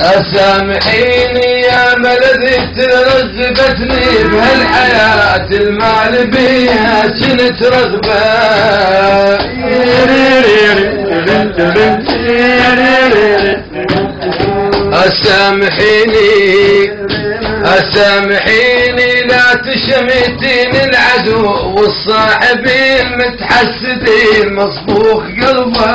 أسامحيني يا ملذي ترغبتني بهالحياة المال بيها كنت رغبة. أسامحيني لا تشمتين العدو والصاحبين متحسدين مصبوخ قلبه.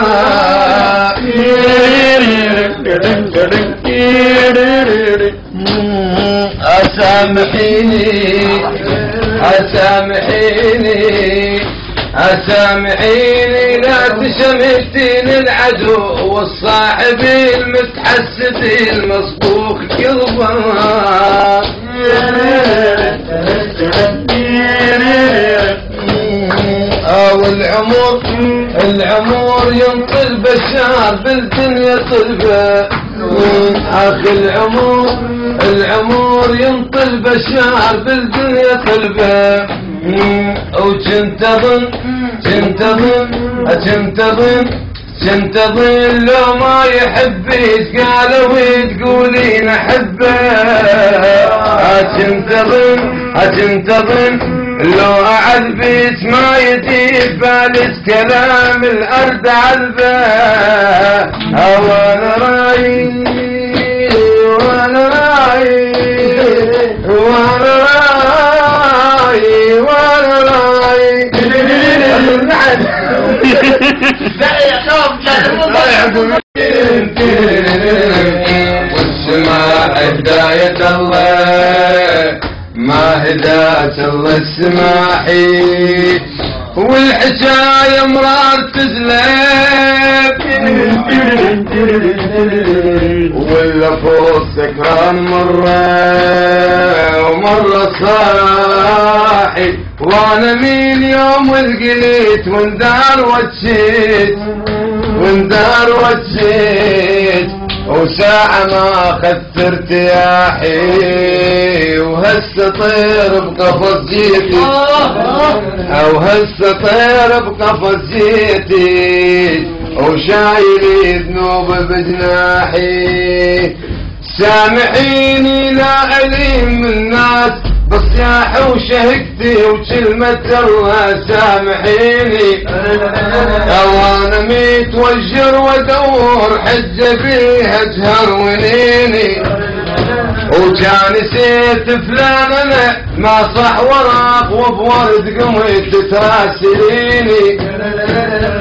أسامحيني لا تشمتين العدو والصاحبين متحسدين مصبوخ قلبه. العمر ينطل بشار بالدنيا طلبه. أخي العمر ينطل بشار بالدنيا طلبه. وكنت اظن لو ما يحبيك قالوا تقولين احبه. كنت اظن لو اعذبك ما يجي بالك كلام الارض عذبه. وانا رايي والسماع هداية الله ما هداية الله السماحي. والحكاية مرار تزلق واللفوف سكران مرة صاحي. وانا من يوم القليت وندار وجيت وساعة ما اخذت ارتياحي. وهسه طير بقفص جيتي وشايلي ذنوب بجناحي. سامحيني لا أليم الناس بصياح وشهقتي وكلمة الله. سامحيني وانا متوجر وادور حجة بيها اجهر ونيني. وكان سيت فلان انا ما صح وراق وبورد قمت تراسليني.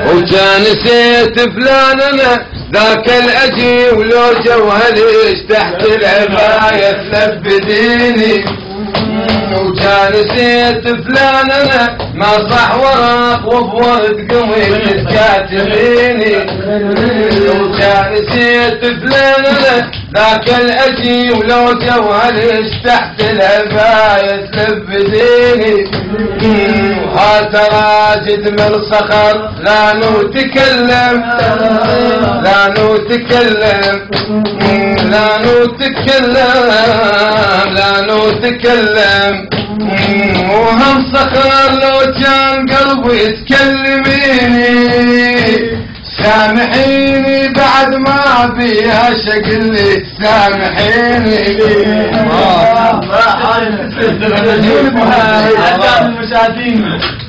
وكان سيت فلان انا ذاك الاجي ولو جوهلش تحت العباية تلبديني. وكان سيت فلان انا ما صح وراق وبورد قمت تكاتبيني. وكان سيت فلان انا ذاك الاجي ولو جوهلش تحت العباية تلبديني. وهات راجد من الصخر لا نتكلم وهم صخر لو كان قلبي تكلميني. سامحيني بعد ما بيها شكلي سامحيني. أعزائي المشاهدين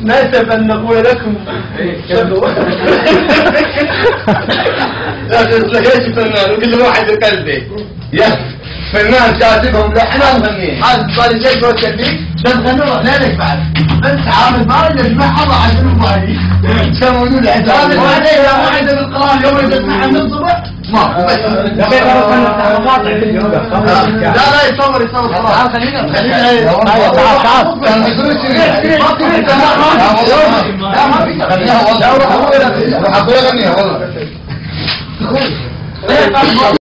نأسف أن نقول لكم يا فنان وكل واحد بقلبه. يا فنان كاتبهم لحنا مغنيين. هذا صار جيد والتكليف تغنوا ليلك بعد بس عامل مال يجمع الله عشان مبالي يسوون له حساب. هذا واحد بالقران يوم يسمع من الصبح ما لا يصور تعال خلينا تعال